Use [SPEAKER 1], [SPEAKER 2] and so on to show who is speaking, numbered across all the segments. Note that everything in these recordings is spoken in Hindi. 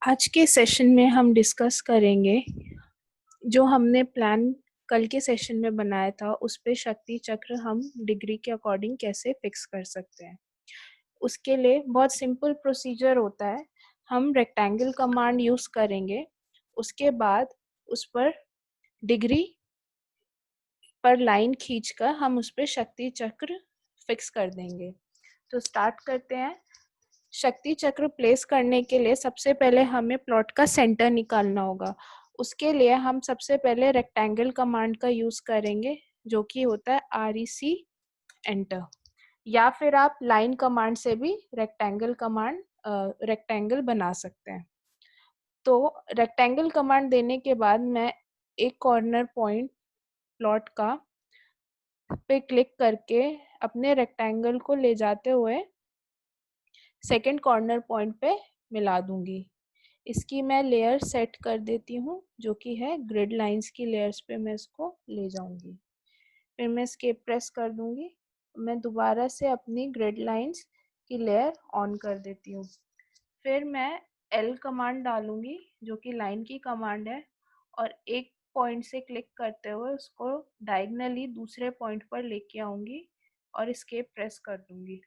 [SPEAKER 1] आज के सेशन में हम डिस्कस करेंगे जो हमने प्लान कल के सेशन में बनाया था उस पे शक्ति चक्र हम डिग्री के अकॉर्डिंग कैसे फिक्स कर सकते हैं। उसके लिए बहुत सिंपल प्रोसीजर होता है। हम रेक्टेंगल कमांड यूज करेंगे, उसके बाद उस पर डिग्री पर लाइन खींचकर हम उस पर शक्ति चक्र फिक्स कर देंगे। तो स्टार्ट करते हैं। शक्ति चक्र प्लेस करने के लिए सबसे पहले हमें प्लॉट का सेंटर निकालना होगा। उसके लिए हम सबसे पहले रेक्टेंगल कमांड का यूज करेंगे, जो कि होता है REC एंटर, या फिर आप लाइन कमांड से भी रेक्टेंगल बना सकते हैं। तो रेक्टेंगल कमांड देने के बाद मैं एक कॉर्नर पॉइंट प्लॉट का पे क्लिक करके अपने रेक्टेंगल को ले जाते हुए सेकंड कॉर्नर पॉइंट पे मिला दूंगी। इसकी मैं लेयर सेट कर देती हूँ, जो कि है ग्रिड लाइंस की लेयर्स पे मैं इसको ले जाऊंगी। फिर मैं एस्केप प्रेस कर दूंगी। मैं दोबारा से अपनी ग्रिड लाइंस की लेयर ऑन कर देती हूँ। फिर मैं L कमांड डालूंगी, जो कि लाइन की कमांड है, और एक पॉइंट से क्लिक करते हुए उसको डायगनली दूसरे पॉइंट पर लेके आऊंगी और एस्केप प्रेस कर दूंगी।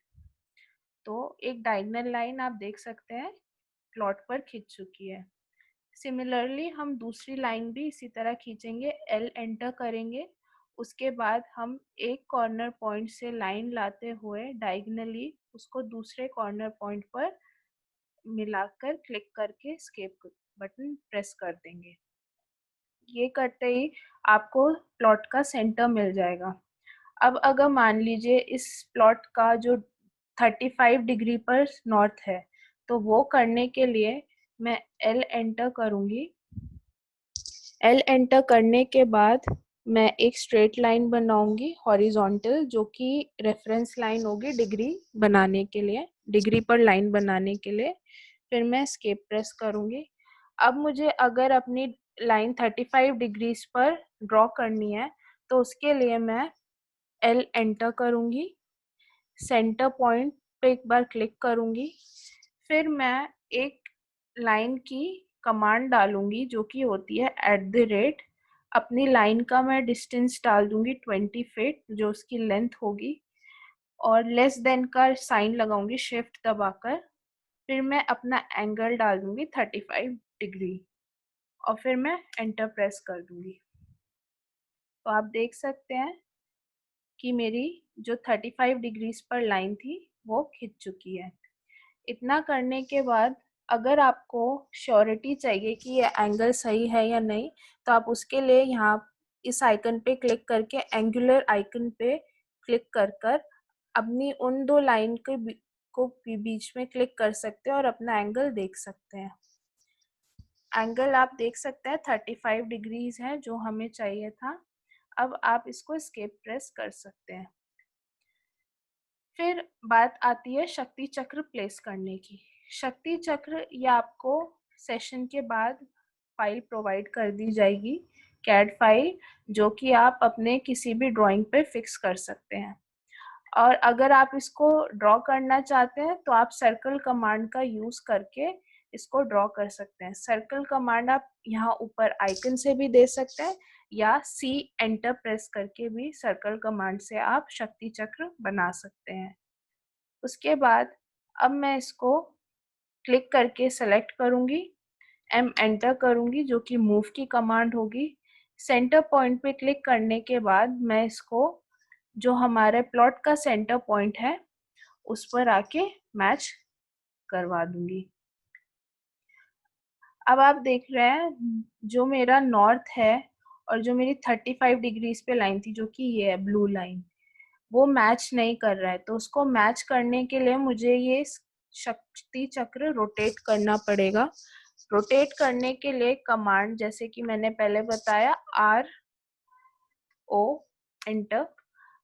[SPEAKER 1] तो एक डायगनल लाइन आप देख सकते हैं प्लॉट पर खिंच चुकी है। सिमिलरली हम दूसरी लाइन भी इसी तरह खींचेंगे, L एंटर करेंगे। उसके बाद हम एक कॉर्नर पॉइंट से लाइन लाते हुए डायगनली उसको दूसरे कॉर्नर पॉइंट पर मिलाकर क्लिक करके एस्केप बटन प्रेस कर देंगे। ये करते ही आपको प्लॉट का सेंटर मिल जाएगा। अब अगर मान लीजिए इस प्लॉट का जो 35 डिग्री पर नॉर्थ है, तो वो करने के लिए मैं L एंटर करूंगी। L एंटर करने के बाद मैं एक स्ट्रेट लाइन बनाऊंगी हॉरिजॉन्टल, जो कि रेफरेंस लाइन होगी डिग्री बनाने के लिए, डिग्री पर लाइन बनाने के लिए। फिर मैं एस्केप प्रेस करूंगी। अब मुझे अगर अपनी लाइन 35 डिग्रीज पर ड्रॉ करनी है, तो उसके लिए मैं L एंटर करूंगी, सेंटर पॉइंट पे एक बार क्लिक करूंगी। फिर मैं एक लाइन की कमांड डालूंगी, जो कि होती है @। अपनी लाइन का मैं डिस्टेंस डाल दूंगी 20 फीट, जो उसकी लेंथ होगी, और लेस देन का साइन लगाऊंगी शिफ्ट दबाकर। फिर मैं अपना एंगल डाल दूंगी 35 डिग्री, और फिर मैं एंटर प्रेस कर दूंगी। तो आप देख सकते हैं कि मेरी जो 35 डिग्रीज पर लाइन थी वो खिंच चुकी है। इतना करने के बाद अगर आपको श्योरिटी चाहिए कि ये एंगल सही है या नहीं, तो आप उसके लिए यहाँ इस आइकन पे क्लिक करके एंगुलर आइकन पे क्लिक कर कर अपनी उन दो लाइन के बीच में क्लिक कर सकते हैं और अपना एंगल देख सकते हैं। एंगल आप देख सकते हैं 35 डिग्रीज है जो हमें चाहिए था। अब आप इसको एस्केप प्रेस कर सकते हैं। फिर बात आती है शक्ति चक्र प्लेस करने की। शक्ति चक्र ये आपको सेशन के बाद फाइल प्रोवाइड कर दी जाएगी, कैड फाइल, जो कि आप अपने किसी भी ड्राइंग पे फिक्स कर सकते हैं। और अगर आप इसको ड्रॉ करना चाहते हैं तो आप सर्कल कमांड का यूज करके इसको ड्रॉ कर सकते हैं। सर्कल कमांड आप यहाँ ऊपर आइकन से भी दे सकते हैं, या C एंटर प्रेस करके भी सर्कल कमांड से आप शक्ति चक्र बना सकते हैं। उसके बाद अब मैं इसको क्लिक करके सेलेक्ट करूंगी, M एंटर करूंगी, जो कि मूव की कमांड होगी। सेंटर पॉइंट पे क्लिक करने के बाद मैं इसको जो हमारे प्लॉट का सेंटर पॉइंट है उस पर आके मैच करवा दूंगी। अब आप देख रहे हैं जो मेरा नॉर्थ है और जो मेरी 35 डिग्रीज पे लाइन थी, जो कि ये है ब्लू लाइन, वो मैच नहीं कर रहा है। तो उसको मैच करने के लिए मुझे ये शक्ति चक्र रोटेट करना पड़ेगा। रोटेट करने के लिए कमांड, जैसे कि मैंने पहले बताया, RO एंटर।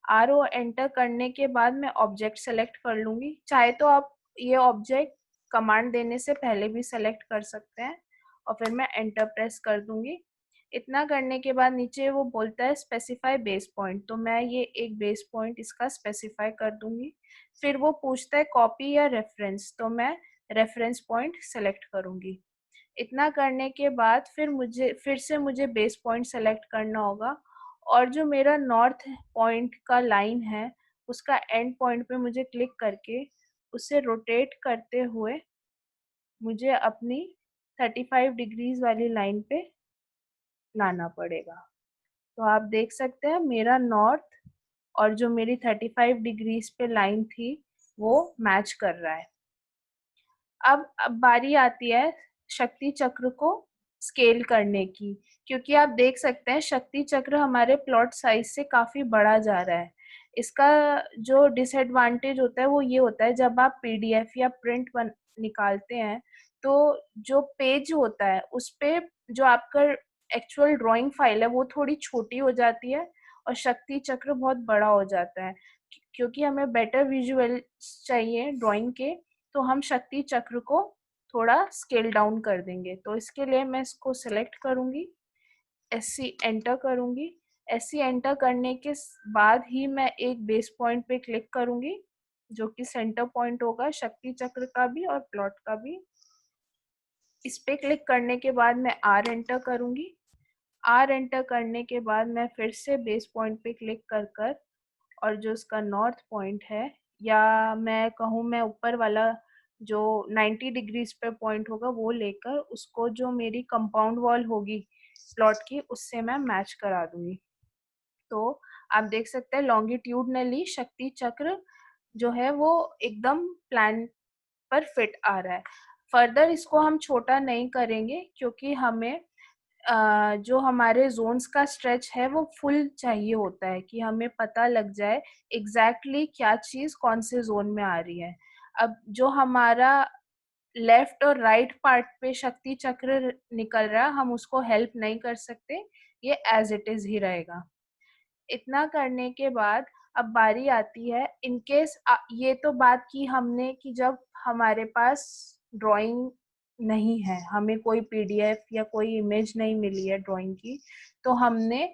[SPEAKER 1] RO एंटर करने के बाद मैं ऑब्जेक्ट सेलेक्ट कर लूंगी। चाहे तो आप ये ऑब्जेक्ट कमांड देने से पहले भी सेलेक्ट कर सकते हैं, और फिर मैं एंटर प्रेस कर दूंगी। इतना करने के बाद नीचे वो बोलता है स्पेसिफाई बेस पॉइंट, तो मैं ये एक बेस पॉइंट इसका स्पेसिफाई कर दूंगी। फिर वो पूछता है कॉपी या रेफरेंस, तो मैं रेफरेंस पॉइंट सेलेक्ट करूंगी। इतना करने के बाद फिर से मुझे बेस पॉइंट सेलेक्ट करना होगा और जो मेरा नॉर्थ पॉइंट का लाइन है उसका एंड पॉइंट पे मुझे क्लिक करके उसे रोटेट करते हुए मुझे अपनी 35 डिग्रीज वाली लाइन पे लाना पड़ेगा। तो आप देख सकते हैं मेरा नॉर्थ और जो मेरी 35 डिग्रीज पे लाइन थी वो मैच कर रहा है। अब बारी आती है शक्ति चक्र को स्केल करने की, क्योंकि आप देख सकते हैं शक्ति चक्र हमारे प्लॉट साइज से काफी बड़ा जा रहा है। इसका जो डिसएडवांटेज होता है वो ये होता है, जब आप पीडीएफ या प्रिंट निकालते हैं तो जो पेज होता है उस पे जो आपका एक्चुअल ड्राइंग फाइल है वो थोड़ी छोटी हो जाती है और शक्ति चक्र बहुत बड़ा हो जाता है। क्योंकि हमें बेटर विजुअल चाहिए ड्राइंग के, तो हम शक्ति चक्र को थोड़ा स्केल डाउन कर देंगे। तो इसके लिए मैं इसको सेलेक्ट करूंगी, एससी एंटर करूंगी। एससी एंटर करने के बाद ही मैं एक बेस पॉइंट पे क्लिक करूंगी जो कि सेंटर पॉइंट होगा शक्ति चक्र का भी और प्लॉट का भी। इस पे क्लिक करने के बाद मैं आर एंटर करूंगी। आर एंटर करने के बाद मैं फिर से बेस पॉइंट पे क्लिक कर कर और जो उसका नॉर्थ पॉइंट है, या मैं कहूँ मैं ऊपर वाला जो 90 डिग्रीज पे पॉइंट होगा वो लेकर उसको जो मेरी कंपाउंड वॉल होगी प्लॉट की उससे मैं मैच करा दूंगी। तो आप देख सकते हैं लॉन्गिट्यूडनली शक्ति चक्र जो है वो एकदम प्लान पर फिट आ रहा है। फर्दर इसको हम छोटा नहीं करेंगे क्योंकि हमें जो हमारे जोन्स का स्ट्रेच है वो फुल चाहिए होता है कि हमें पता लग जाए एग्जैक्टली क्या चीज कौन से जोन में आ रही है। अब जो हमारा लेफ्ट और राइट पार्ट पे शक्ति चक्र निकल रहा है हम उसको हेल्प नहीं कर सकते, ये एज इट इज ही रहेगा। इतना करने के बाद अब बारी आती है इनकेस, ये तो बात की हमने कि जब हमारे पास ड्राइंग नहीं है, हमें कोई पीडीएफ या कोई इमेज नहीं मिली है ड्राइंग की, तो हमने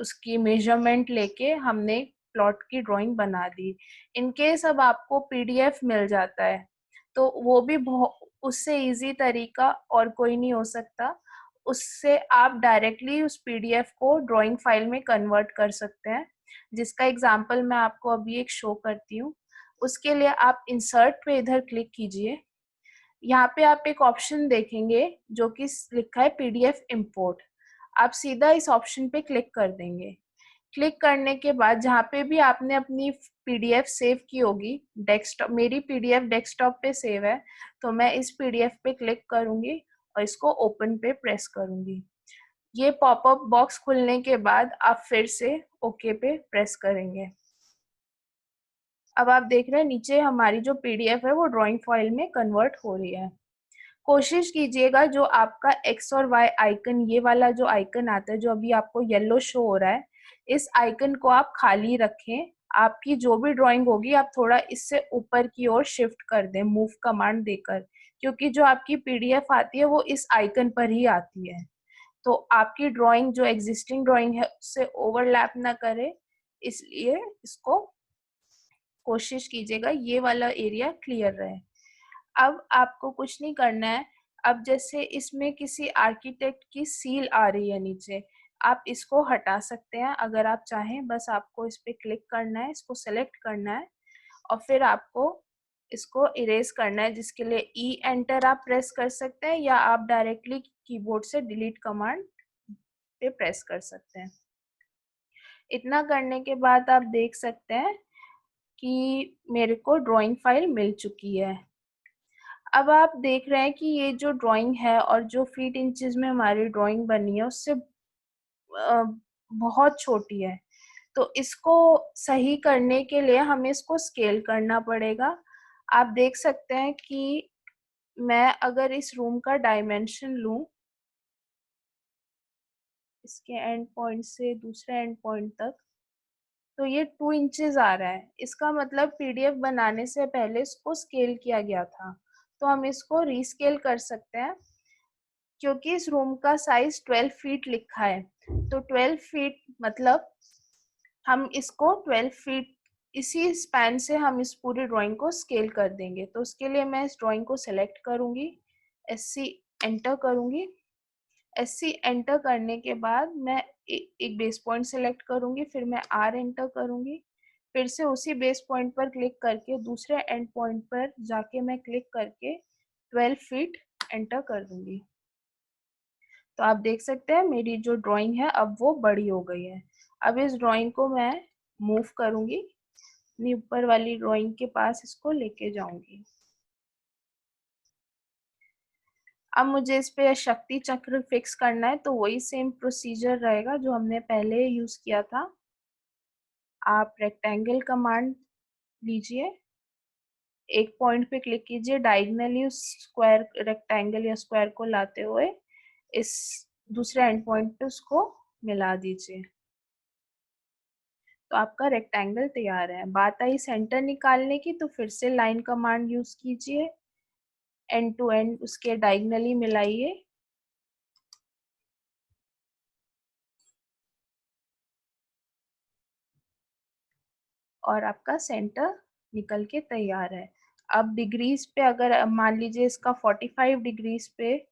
[SPEAKER 1] उसकी मेजरमेंट लेके हमने प्लॉट की ड्राइंग बना दी। इनकेस अब आपको पीडीएफ मिल जाता है तो वो भी उससे इजी तरीका और कोई नहीं हो सकता। उससे आप डायरेक्टली उस पीडीएफ को ड्राइंग फाइल में कन्वर्ट कर सकते हैं, जिसका एग्जांपल मैं आपको अभी एक शो करती हूँ। उसके लिए आप इंसर्ट पे इधर क्लिक कीजिए। यहाँ पे आप एक ऑप्शन देखेंगे जो कि लिखा है पीडीएफ इंपोर्ट। आप सीधा इस ऑप्शन पे क्लिक कर देंगे। क्लिक करने के बाद जहाँ पे भी आपने अपनी पीडीएफ सेव की होगी, डेस्कटॉप, मेरी पीडीएफ डेस्कटॉप पे सेव है तो मैं इस पीडीएफ पे क्लिक करूंगी और इसको ओपन पे प्रेस करूंगी। ये पॉपअप बॉक्स खुलने के बाद आप फिर से ओके पे प्रेस करेंगे। अब आप देख रहे हैं नीचे हमारी जो पीडीएफ है वो ड्राइंग फाइल में कन्वर्ट हो रही है। कोशिश कीजिएगा जो आपका एक्स और वाई आइकन, ये वाला जो आइकन आता है जो अभी आपको येलो शो हो रहा है, इस आइकन को आप खाली रखें। आपकी जो भी ड्राइंग होगी आप थोड़ा इससे ऊपर की ओर शिफ्ट कर दें मूव कमांड देकर, क्योंकि जो आपकी पीडीएफ आती है वो इस आइकन पर ही आती है। तो आपकी ड्राइंग जो एग्जिस्टिंग ड्राइंग है उससे ओवरलैप ना करे, इसलिए इसको कोशिश कीजिएगा ये वाला एरिया क्लियर रहे। अब आपको कुछ नहीं करना है। अब जैसे इसमें किसी आर्किटेक्ट की सील आ रही है नीचे, आप इसको हटा सकते हैं अगर आप चाहें। बस आपको इस पे क्लिक करना है, इसको सेलेक्ट करना है और फिर आपको इसको इरेज करना है, जिसके लिए ई एंटर आप प्रेस कर सकते हैं या आप डायरेक्टली कीबोर्ड से डिलीट कमांड पे प्रेस कर सकते हैं। इतना करने के बाद आप देख सकते हैं कि मेरे को ड्राइंग फाइल मिल चुकी है। अब आप देख रहे हैं कि ये जो ड्राइंग है और जो फीट इंचेस में हमारी ड्राइंग बनी है उससे बहुत छोटी है। तो इसको सही करने के लिए हमें इसको स्केल करना पड़ेगा। आप देख सकते हैं कि मैं अगर इस रूम का डायमेंशन लूं, इसके एंड पॉइंट से दूसरे एंड पॉइंट तक, तो ये 2 इंचेस आ रहा है। इसका मतलब पीडीएफ बनाने से पहले इसको स्केल किया गया था। तो हम इसको रीस्केल कर सकते हैं क्योंकि इस रूम का साइज 12 फीट लिखा है। तो 12 फीट मतलब हम इसको 12 फीट इसी स्पैन से हम इस पूरी ड्राइंग को स्केल कर देंगे। तो उसके लिए मैं इस ड्राइंग को सेलेक्ट करूंगी, एससी एंटर करूँगी। SC एंटर करने के बाद मैं एक बेस पॉइंट सेलेक्ट करूँगी, फिर मैं R एंटर करूँगी, फिर से उसी बेस पॉइंट पर क्लिक करके दूसरे एंड पॉइंट पर जाके मैं क्लिक करके 12 फीट एंटर कर दूँगी। तो आप देख सकते हैं मेरी जो ड्राइंग है अब वो बड़ी हो गई है। अब इस ड्राइंग को मैं मूव करूँगी, अपनी ऊपर वाली ड्राइंग के पास इसको लेके जाऊँगी। अब मुझे इस पे शक्ति चक्र फिक्स करना है, तो वही सेम प्रोसीजर रहेगा जो हमने पहले यूज़ किया था। आप रेक्टेंगल कमांड लीजिए, एक पॉइंट पे क्लिक कीजिए, डायगोनली उस स्क्वायर रेक्टेंगल या स्क्वायर को लाते हुए इस दूसरे एंड पॉइंट पे उसको मिला दीजिए। तो आपका रेक्टेंगल तैयार है। बात आई सेंटर निकालने की, तो फिर से लाइन कमांड यूज़ कीजिए, एंड टू एंड उसके डायगोनली मिलाइए और आपका सेंटर निकल के तैयार है। अब डिग्रीज पे अगर मान लीजिए इसका 45 डिग्रीज पे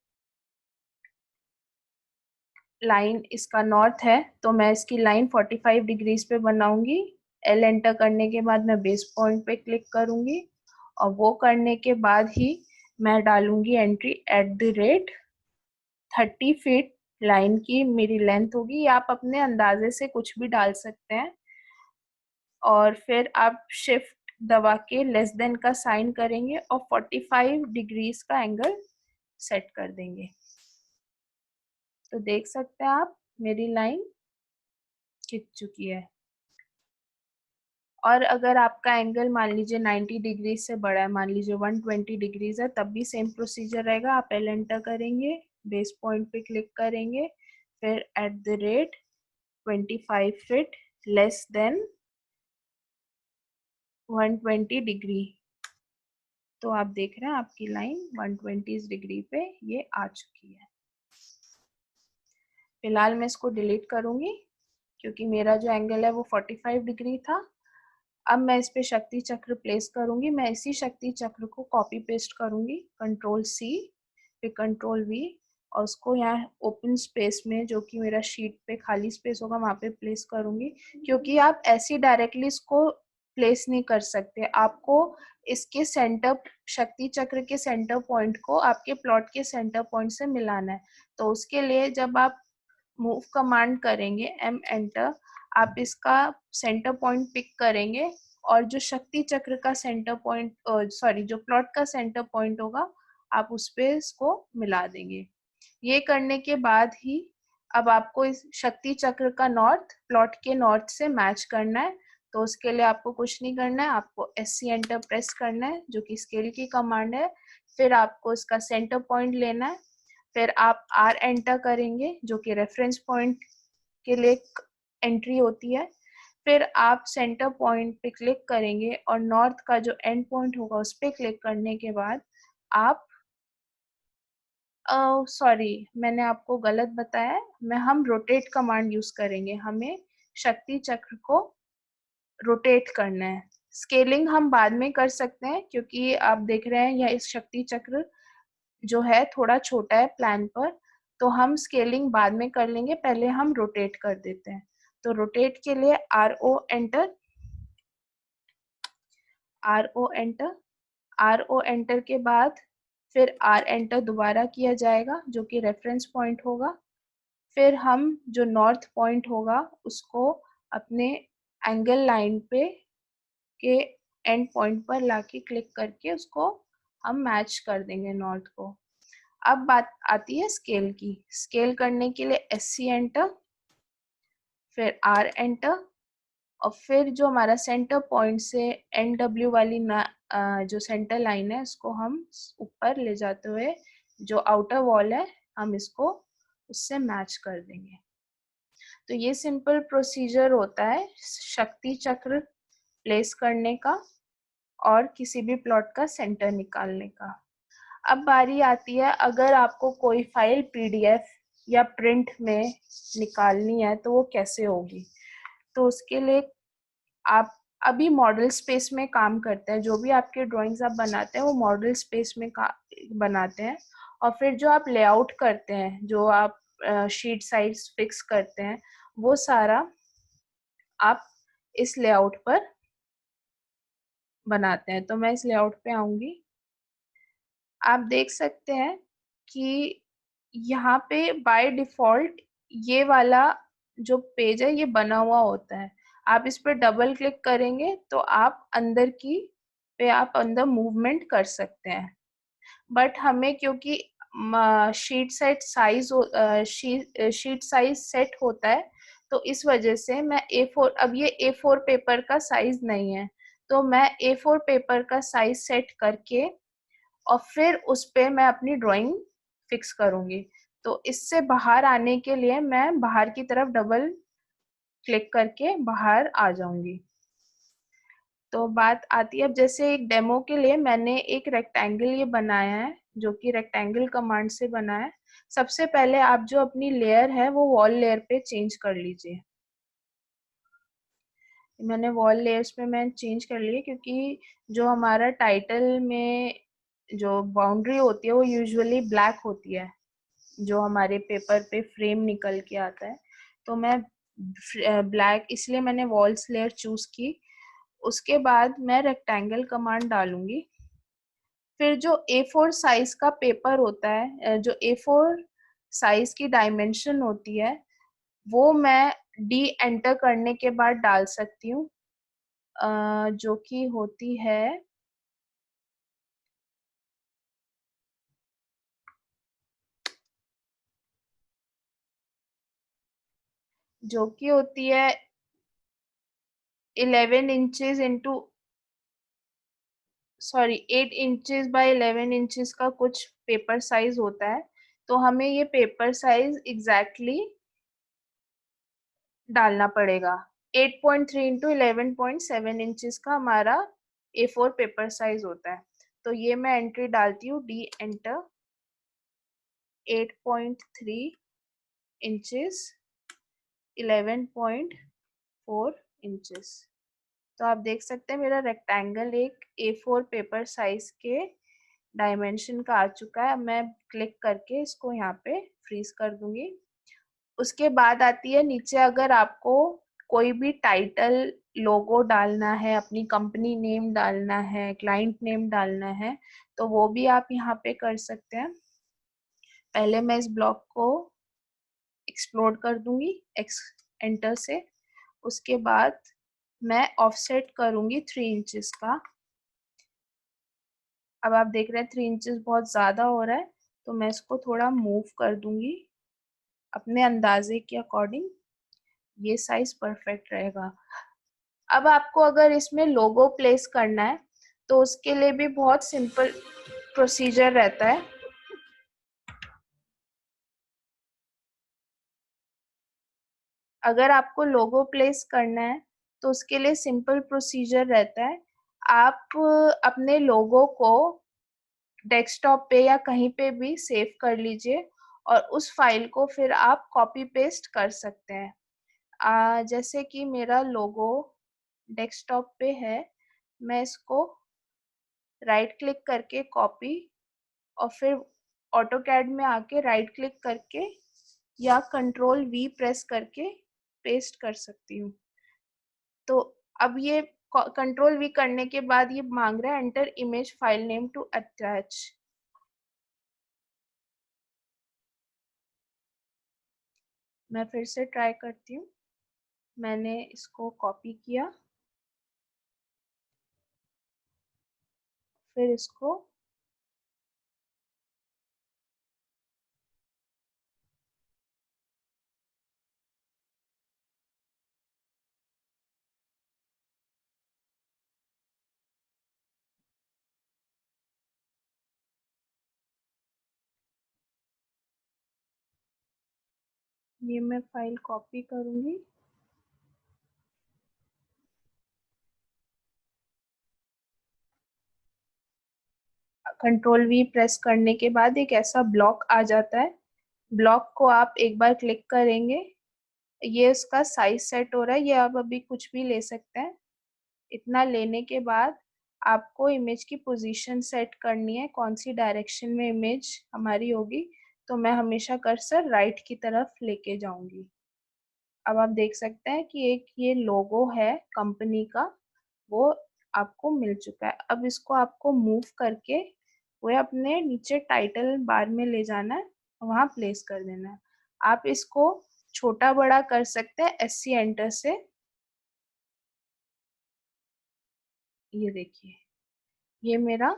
[SPEAKER 1] लाइन इसका नॉर्थ है, तो मैं इसकी लाइन 45 डिग्रीज पे बनाऊंगी। L एंटर करने के बाद मैं बेस पॉइंट पे क्लिक करूंगी और वो करने के बाद ही मैं डालूंगी एंट्री @30 फीट लाइन की मेरी लेंथ होगी। आप अपने अंदाजे से कुछ भी डाल सकते हैं और फिर आप शिफ्ट दबा के लेस देन का साइन करेंगे और 45 डिग्रीज का एंगल सेट कर देंगे। तो देख सकते हैं आप मेरी लाइन खिंच चुकी है। और अगर आपका एंगल मान लीजिए 90 डिग्री से बड़ा है, मान लीजिए 120 डिग्रीज है, तब भी सेम प्रोसीजर रहेगा। आप L एंटर करेंगे, बेस पॉइंट पे क्लिक करेंगे, फिर @25 फीट लेस देन 120 डिग्री। तो आप देख रहे हैं आपकी लाइन 120 डिग्री पे ये आ चुकी है। फिलहाल मैं इसको डिलीट करूंगी क्योंकि मेरा जो एंगल है वो 45 डिग्री था। अब मैं इस पे शक्ति चक्र प्लेस करूंगी। मैं इसी शक्ति चक्र को कॉपी पेस्ट करूंगी, Ctrl+C फिर Ctrl+V और उसको यहाँ ओपन स्पेस में, जो कि मेरा शीट पे खाली स्पेस होगा, वहां पे प्लेस करूंगी। क्योंकि आप ऐसे डायरेक्टली इसको प्लेस नहीं कर सकते, आपको इसके सेंटर, शक्ति चक्र के सेंटर पॉइंट को आपके प्लॉट के सेंटर पॉइंट से मिलाना है। तो उसके लिए जब आप मूव कमांड करेंगे M एंटर, आप इसका सेंटर पॉइंट पिक करेंगे और जो शक्ति चक्र का सेंटर पॉइंट, सॉरी, जो प्लॉट का सेंटर पॉइंट होगा, आप उस पे इसको मिला देंगे। ये करने के बाद ही अब आपको इस शक्ति चक्र का नॉर्थ प्लॉट के नॉर्थ से मैच करना है। तो उसके लिए आपको कुछ नहीं करना है, आपको SC एंटर प्रेस करना है, जो कि स्केल की कमांड है। फिर आपको इसका सेंटर पॉइंट लेना है, फिर आप R एंटर करेंगे, जो कि रेफरेंस पॉइंट के लिए एंट्री होती है। फिर आप सेंटर पॉइंट पे क्लिक करेंगे और नॉर्थ का जो एंड पॉइंट होगा उस पे क्लिक करने के बाद आप सॉरी, मैंने आपको गलत बताया। हम रोटेट कमांड यूज करेंगे, हमें शक्ति चक्र को रोटेट करना है। स्केलिंग हम बाद में कर सकते हैं क्योंकि आप देख रहे हैं यह इस शक्ति चक्र जो है थोड़ा छोटा है प्लान पर, तो हम स्केलिंग बाद में कर लेंगे, पहले हम रोटेट कर देते हैं। तो रोटेट के लिए RO एंटर, RO एंटर के बाद फिर R एंटर दोबारा किया जाएगा, जो कि रेफरेंस पॉइंट होगा। फिर हम जो नॉर्थ पॉइंट होगा उसको अपने एंगल लाइन पे के एंड पॉइंट पर लाके क्लिक करके उसको हम मैच कर देंगे नॉर्थ को। अब बात आती है स्केल की। स्केल करने के लिए SC एंटर, फिर R एंटर और फिर जो हमारा सेंटर पॉइंट से NW वाली जो सेंटर लाइन है उसको हम ऊपर ले जाते हुए जो आउटर वॉल है हम इसको उससे मैच कर देंगे। तो ये सिंपल प्रोसीजर होता है शक्ति चक्र प्लेस करने का और किसी भी प्लॉट का सेंटर निकालने का। अब बारी आती है, अगर आपको कोई फाइल PDF या प्रिंट में निकालनी है तो वो कैसे होगी। तो उसके लिए आप अभी मॉडल स्पेस में काम करते हैं, जो भी आपके ड्राइंग्स आप बनाते हैं वो मॉडल स्पेस में बनाते हैं और फिर जो आप लेआउट करते हैं, जो आप शीट साइज फिक्स करते हैं, वो सारा आप इस लेआउट पर बनाते हैं। तो मैं इस लेआउट पे आऊंगी। आप देख सकते हैं कि यहाँ पे बाय डिफ़ॉल्ट ये वाला जो पेज है ये बना हुआ होता है। आप इस पे डबल क्लिक करेंगे तो आप अंदर की पे आप अंदर मूवमेंट कर सकते हैं। बट हमें क्योंकि शीट साइज सेट होता है, तो इस वजह से मैं A4, अब ये A4 पेपर का साइज नहीं है, तो मैं A4 पेपर का साइज सेट करके और फिर उस पे मैं अपनी ड्राइंग फिक्स करूंगी। तो इससे बाहर आने के लिए मैं बाहर की तरफ डबल क्लिक करके बाहर आ जाऊंगी। तो बात आती है, अब जैसे एक डेमो के लिए मैंने एक रेक्टेंगल ये बनाया है, जो कि रेक्टेंगल कमांड से बना है। सबसे पहले आप जो अपनी लेयर है वो वॉल लेयर पे चेंज कर लीजिए। मैंने वॉल लेयर्स पे मैं चेंज कर लिया, क्योंकि जो हमारा टाइटल में जो बाउंड्री होती है वो यूजुअली ब्लैक होती है, जो हमारे पेपर पे फ्रेम निकल के आता है। तो मैं ब्लैक, इसलिए मैंने वॉल्स लेयर चूज की। उसके बाद मैं रेक्टेंगल कमांड डालूंगी। फिर जो A4 साइज का पेपर होता है, जो A4 साइज की डायमेंशन होती है, वो मैं डी एंटर करने के बाद डाल सकती हूँ, जो कि होती है जो कि होती है 11 inches into, sorry 8 inches bye 11 inches का कुछ पेपर साइज होता है। तो हमें ये पेपर साइज एग्जैक्टली डालना पड़ेगा। 8.3 इंटू 11.7 इंचेस का हमारा A4 पेपर साइज होता है। तो ये मैं एंट्री डालती हूँ, डी एंटर, 8.3 इंचेस, 11.4 इंचेस। तो आप देख सकते हैं मेरा रेक्टेंगल एक A4 पेपर साइज के डायमेंशन का आ चुका है। अब मैं क्लिक करके इसको यहाँ पे फ्रीज कर दूंगी। उसके बाद आती है नीचे, अगर आपको कोई भी टाइटल, लोगो डालना है, अपनी कंपनी नेम डालना है, क्लाइंट नेम डालना है, तो वो भी आप यहाँ पे कर सकते हैं। पहले मैं इस ब्लॉक को एक्सप्लोड कर दूंगी एक्स एंटर से। उसके बाद मैं ऑफसेट करूंगी 3 इंचेस का। अब आप देख रहे हैं 3 इंचेस बहुत ज़्यादा हो रहा है, तो मैं इसको थोड़ा मूव कर दूंगी अपने अंदाजे के अकॉर्डिंग। ये साइज परफेक्ट रहेगा। अब आपको अगर इसमें लोगो प्लेस करना है, तो उसके लिए भी बहुत सिंपल प्रोसीजर रहता है। अगर आपको लोगो प्लेस करना है तो उसके लिए सिंपल प्रोसीजर रहता है। आप अपने लोगो को डेस्कटॉप पे या कहीं पे भी सेव कर लीजिए, और उस फाइल को फिर आप कॉपी पेस्ट कर सकते हैं। जैसे कि मेरा लोगो डेस्कटॉप पे है, मैं इसको राइट क्लिक करके कॉपी, और फिर ऑटोकैड में आके राइट क्लिक करके या कंट्रोल वी प्रेस करके पेस्ट कर सकती हूँ। तो अब ये कंट्रोल वी करने के बाद ये मांग रहा है enter image file name to attach. मैं फिर से ट्राई करती हूँ। मैंने इसको कॉपी किया, फिर इसको ये मैं फाइल कॉपी करूंगी। कंट्रोल वी प्रेस करने के बाद एक ऐसा ब्लॉक आ जाता है। ब्लॉक को आप एक बार क्लिक करेंगे, ये उसका साइज सेट हो रहा है। ये आप अभी कुछ भी ले सकते हैं। इतना लेने के बाद आपको इमेज की पोजीशन सेट करनी है, कौन सी डायरेक्शन में इमेज हमारी होगी, तो मैं हमेशा कर्सर राइट की तरफ लेके जाऊंगी। अब आप देख सकते हैं कि एक ये लोगो है कंपनी का, वो आपको मिल चुका है। अब इसको आपको मूव करके वो अपने नीचे टाइटल बार में ले जाना है, वहां प्लेस कर देना है। आप इसको छोटा बड़ा कर सकते हैं एससी एंटर से। ये देखिए, ये मेरा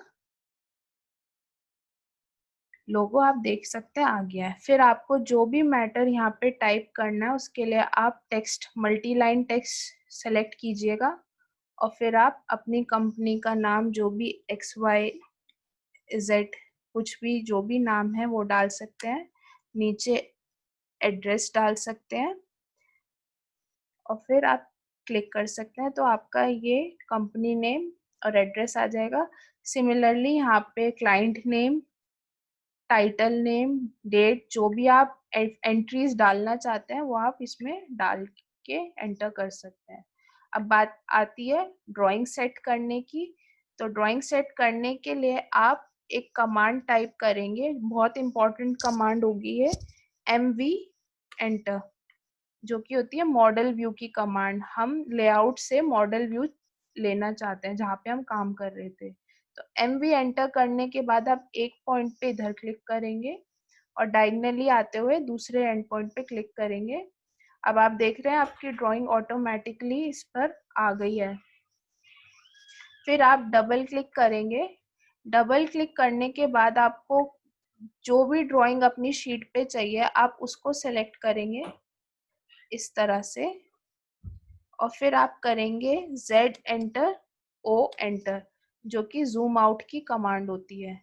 [SPEAKER 1] लोगो आप देख सकते हैं आ गया है। फिर आपको जो भी मैटर यहाँ पे टाइप करना है उसके लिए आप text multi line text select कीजिएगा और फिर आप अपनी कंपनी का नाम जो भी XYZ कुछ भी जो भी नाम है वो डाल सकते हैं। नीचे एड्रेस डाल सकते हैं और फिर आप क्लिक कर सकते हैं, तो आपका ये कंपनी नेम और एड्रेस आ जाएगा। सिमिलरली यहाँ पे client name, title name, date, जो भी आप एंट्रीज डालना चाहते हैं वो आप इसमें डाल के एंटर कर सकते हैं। अब बात आती है ड्राइंग सेट करने की। तो ड्राइंग सेट करने के लिए आप एक कमांड टाइप करेंगे, बहुत इंपॉर्टेंट कमांड होगी ये, MV एंटर, जो कि होती है मॉडल व्यू की कमांड। हम लेआउट से मॉडल व्यू लेना चाहते हैं जहाँ पे हम काम कर रहे थे। तो MV एंटर करने के बाद आप एक पॉइंट पे इधर क्लिक करेंगे और डायगनली आते हुए दूसरे एंड पॉइंट पे क्लिक करेंगे। अब आप देख रहे हैं आपकी ड्राइंग ऑटोमेटिकली इस पर आ गई है। फिर आप डबल क्लिक करेंगे। डबल क्लिक करने के बाद आपको जो भी ड्राइंग अपनी शीट पे चाहिए आप उसको सेलेक्ट करेंगे इस तरह से और फिर आप करेंगे Z एंटर, O एंटर, जो कि जूम आउट की कमांड होती है।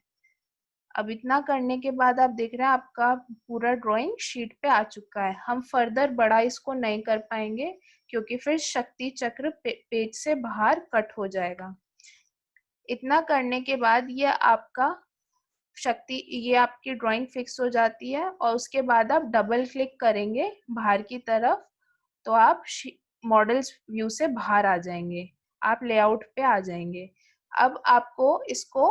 [SPEAKER 1] अब इतना करने के बाद आप देख रहे हैं आपका पूरा ड्राइंग शीट पे आ चुका है। हम फर्दर बड़ा इसको नहीं कर पाएंगे क्योंकि फिर शक्ति चक्र पेज से बाहर कट हो जाएगा। इतना करने के बाद ये आपकी ड्राइंग फिक्स हो जाती है और उसके बाद आप डबल क्लिक करेंगे बाहर की तरफ, तो आप मॉडल्स व्यू से बाहर आ जाएंगे, आप लेआउट पे आ जाएंगे। अब आपको इसको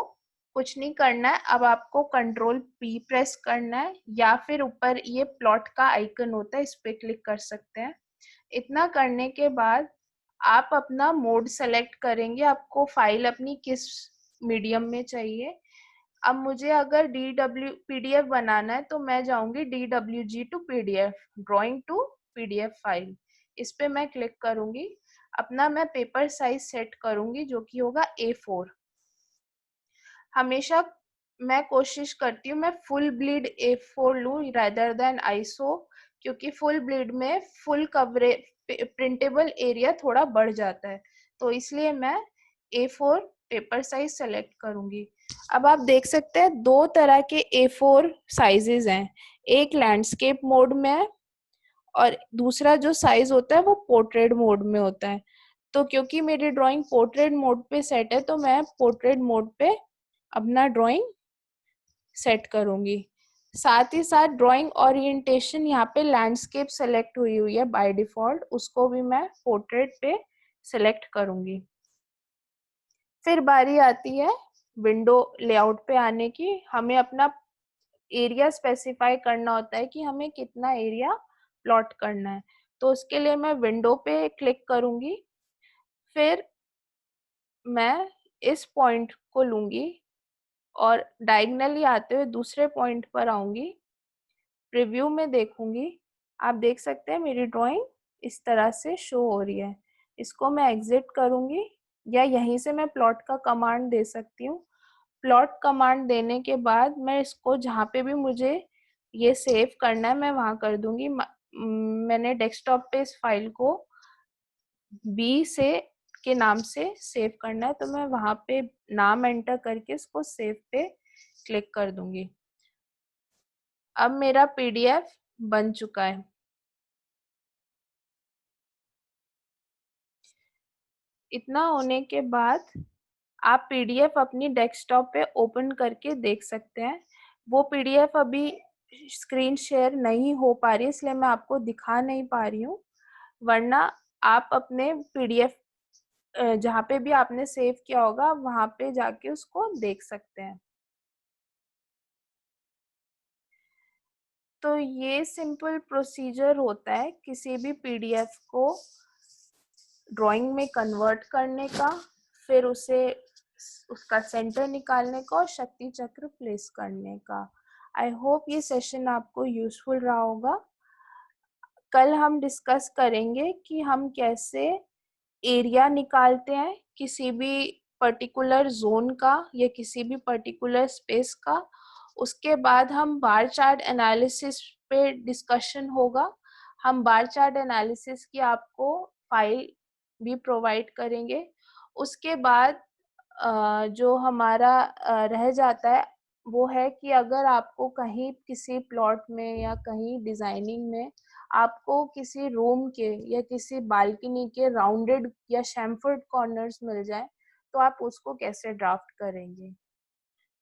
[SPEAKER 1] कुछ नहीं करना है, अब आपको Ctrl+P प्रेस करना है या फिर ऊपर ये प्लॉट का आइकन होता है इस पे क्लिक कर सकते हैं। इतना करने के बाद आप अपना मोड सेलेक्ट करेंगे, आपको फाइल अपनी किस मीडियम में चाहिए। अब मुझे अगर PDF बनाना है तो मैं जाऊंगी DWG to PDF, drawing to PDF file, इस पे मैं क्लिक करूंगी। अपना मैं पेपर साइज सेट करूंगी जो कि होगा A4। हमेशा मैं कोशिश करती हूँ मैं फुल ब्लीड A4 लूँ रादर देन ISO, क्योंकि फुल ब्लीड में फुल कवरेज प्रिंटेबल एरिया थोड़ा बढ़ जाता है, तो इसलिए मैं A4 पेपर साइज सेलेक्ट करूंगी। अब आप देख सकते हैं दो तरह के A4 साइजेस हैं, एक लैंडस्केप मोड में है और दूसरा जो साइज होता है वो पोर्ट्रेट मोड में होता है। तो क्योंकि मेरी ड्राइंग पोर्ट्रेट मोड पे सेट है तो मैं पोर्ट्रेट मोड पे अपना ड्राइंग सेट करूंगी। साथ ही साथ ड्राइंग ओरिएंटेशन यहाँ पे लैंडस्केप सेलेक्ट हुई हुई है बाय डिफॉल्ट, उसको भी मैं पोर्ट्रेट पे सेलेक्ट करूंगी। फिर बारी आती है विंडो लेआउट पे आने की। हमें अपना एरिया स्पेसिफाई करना होता है कि हमें कितना एरिया प्लॉट करना है, तो उसके लिए मैं विंडो पे क्लिक करूंगी। फिर मैं इस पॉइंट को लूंगी और डायगनली आते हुए दूसरे पॉइंट पर आऊंगी, प्रीव्यू में देखूंगी। आप देख सकते हैं मेरी ड्राइंग इस तरह से शो हो रही है। इसको मैं एग्जिट करूंगी या यहीं से मैं प्लॉट का कमांड दे सकती हूँ। प्लॉट कमांड देने के बाद मैं इसको जहाँ पे भी मुझे ये सेव करना है मैं वहां कर दूंगी। मैंने डेस्कटॉप पे इस फाइल को बी से के नाम से सेव करना है, तो मैं वहां पे नाम एंटर करके इसको सेव पे क्लिक कर दूंगी। अब मेरा PDF बन चुका है। इतना होने के बाद आप PDF अपनी डेस्कटॉप पे ओपन करके देख सकते हैं। वो PDF अभी स्क्रीन शेयर नहीं हो पा रही इसलिए मैं आपको दिखा नहीं पा रही हूँ, वरना आप अपने PDF जहाँ पे भी आपने सेव किया होगा वहाँ पे जाके उसको देख सकते हैं। तो ये सिंपल प्रोसीजर होता है किसी भी पीडीएफ को ड्राइंग में कन्वर्ट करने का, फिर उसे उसका सेंटर निकालने का और शक्ति चक्र प्लेस करने का। आई होप ये सेशन आपको यूजफुल रहा होगा। कल हम डिस्कस करेंगे कि हम कैसे एरिया निकालते हैं किसी भी पर्टिकुलर जोन का या किसी भी पर्टिकुलर स्पेस का। उसके बाद हम बार चार्ट एनालिसिस पे डिस्कशन होगा। हम बार चार्ट एनालिसिस की आपको फाइल भी प्रोवाइड करेंगे। उसके बाद जो हमारा रह जाता है वो है कि अगर आपको कहीं किसी प्लॉट में या कहीं डिजाइनिंग में आपको किसी रूम के या किसी बालकनी के राउंडेड या शैम्फर्ड कॉर्नर्स मिल जाए तो आप उसको कैसे ड्राफ्ट करेंगे।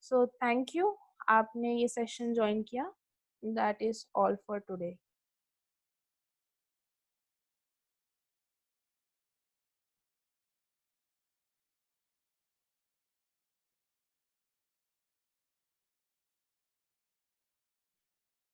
[SPEAKER 1] सो थैंक यू, आपने ये सेशन ज्वाइन किया। That is all for today.